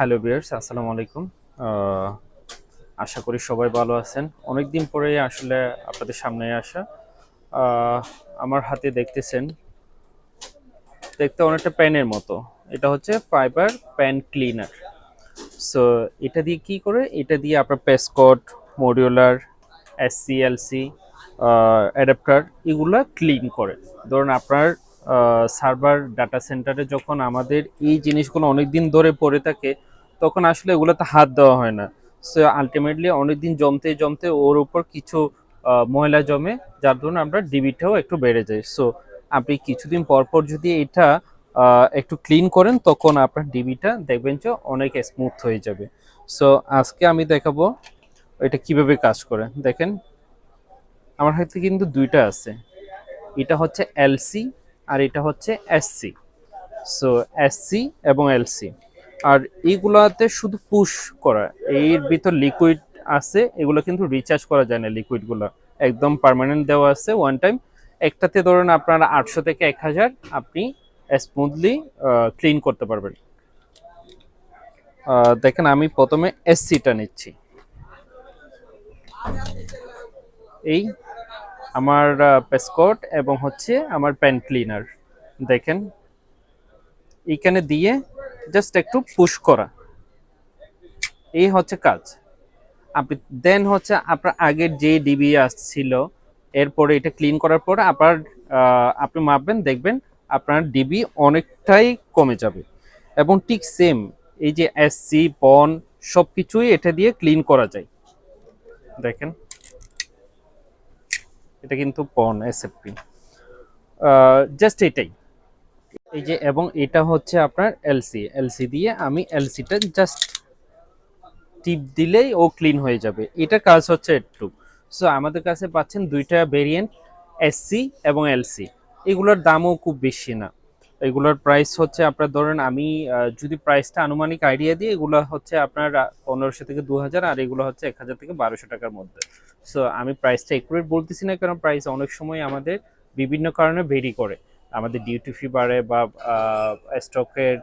Hello viewers, আসসালামু আলাইকুম। আহ, আশা করি সবাই ভালো আছেন। অনেকদিন পরে আসলে আপনাদের সামনে আসা। আহ, আমার হাতে দেখতেছেন, দেখতে অনেকটা প্যানের মতো। এটা হচ্ছে ফাইবার প্যান ক্লিনার। সো এটা দিয়ে কি করে, এটা দিয়ে আপনার পেসকট, মডিউলার, এসসিএলসি অ্যাডাপ্টার এগুলা ক্লিন করে। ধরুন আপনার সার্ভার ডাটা সেন্টারে যখন আমাদের এই জিনিসগুলো অনেক দিন ধরে পড়ে থাকে, তখন আসলে এগুলোতে হাত দেওয়া হয় না। সো আলটিমেটলি অনেকদিন জমতে জমতে ওর উপর কিছু ময়লা জমে, যার জন্য আমরা ডিবিটাও একটু বেড়ে যায়। সো আপনি কিছুদিন পর পর যদি এটা একটু ক্লিন করেন, তখন আপনার ডিবিটা দেখবেন যে অনেক স্মুথ হয়ে যাবে। সো আজকে আমি দেখাবো এটা কিভাবে কাজ করে। দেখেন, আমার হাতে কিন্তু দুইটা আছে। এটা হচ্ছে এলসি আর এটা হচ্ছে এসসি। সো এসসি এবং এলসি, আর এইগুলাতে শুধু পুশ করা, এর ভিতর লিকুইড আছে। এগুলো কিন্তু রিচার্জ করা যায় না, লিকুইডগুলো একদম পার্মানেন্ট দেওয়া আছে ওয়ান টাইম। একটাতে ধরুন আপনার 800 থেকে 1000 আপনি স্মুথলি ক্লিন করতে পারবেন। দেখেন, আমি প্রথমে এসসিটা নিচ্ছি। এই আমার পেসকট এবং হচ্ছে আমার প্যান ক্লিনার। দেখেন, এইখানে দিয়ে জাস্ট একটু পুশ করা, এই হচ্ছে কাজ। আপনি দেন হচ্ছে আপনার আগের যে ডিবি আসছিল, এরপরে এটা ক্লিন করার পর আবার আপনি মাপবেন, দেখবেন আপনার ডিবি অনেকটাই কমে যাবে। এবং ঠিক সেম এই যে এসসি পন সব কিছুই এটা দিয়ে ক্লিন করা যায়। দেখেন, এটা কিন্তু পন এসএফপি, জাস্ট এটাই। এই যে, এবং এটা হচ্ছে আপনার এলসি। এলসি দিয়ে আমি এলসিটা জাস্ট টিপ দিলেই ও ক্লিন হয়ে যাবে। এটা কাজ হচ্ছে একটু। সো আমাদের কাছে পাচ্ছেন দুইটা ভেরিয়েন্ট, এসসি এবং এলসি। এগুলোর দামও খুব বেশি না। এগুলোর প্রাইস হচ্ছে আপনার ধরেন, আমি যদি প্রাইসটা আনুমানিক আইডিয়া দিই, এগুলো হচ্ছে আপনার 1500 থেকে 2000, আর এগুলো হচ্ছে 1000 থেকে 1200 টাকার মধ্যে। সো আমি প্রাইসটা একুরেট বলতেছি না, কারণ প্রাইস অনেক সময় আমাদের বিভিন্ন কারণে ভেরি করে। আমাদের ডিউটি ফি বাড়ে বা স্টকের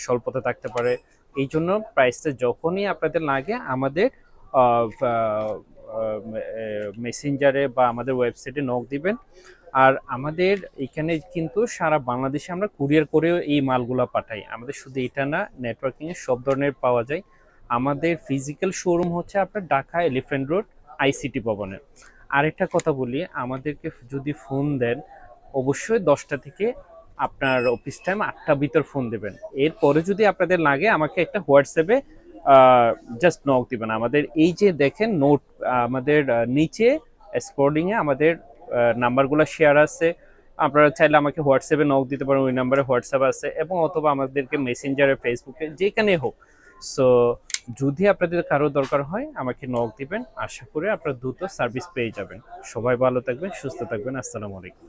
স্বল্পতা থাকতে পারে। এই জন্য প্রাইসটা যখনই আপনাদের লাগে আমাদের মেসেঞ্জারে বা আমাদের ওয়েবসাইটে নক দিবেন। আর আমাদের এখানে কিন্তু সারা বাংলাদেশে আমরা কুরিয়ার করেও এই মালগুলো পাঠাই। আমাদের শুধু এটা না, নেটওয়ার্কিংয়ে সব ধরনের পাওয়া যায়। আমাদের ফিজিক্যাল শোরুম হচ্ছে আপনার ঢাকা এলিফ্যান্ট রোড আইসিটি ভবনে। আরেকটা কথা বলি, আমাদেরকে যদি ফোন দেন, অবশ্যই 10টা থেকে আপনার অফিস টাইম 8টা ভিতর ফোন দেবেন। এরপরে যদি আপনাদের লাগে, আমাকে একটা হোয়াটসঅ্যাপে জাস্ট নক দিবেন। আমাদের এই যে দেখেন নোট, আমাদের নিচে স্ক্রলিংয়ে আমাদের নাম্বারগুলো শেয়ার আছে। আপনারা চাইলে আমাকে হোয়াটসঅ্যাপে নক দিতে পারেন, ওই নাম্বারে হোয়াটসঅ্যাপ আছে, এবং অথবা আমাদেরকে মেসেঞ্জারে, ফেসবুকে, যেখানে হোক। সো যদি আপনাদের কারো দরকার হয়, আমাকে নক দিবেন। আশা করি আপনারা দ্রুত সার্ভিস পেয়ে যাবেন। সবাই ভালো থাকবেন, সুস্থ থাকবেন। আসসালামু আলাইকুম।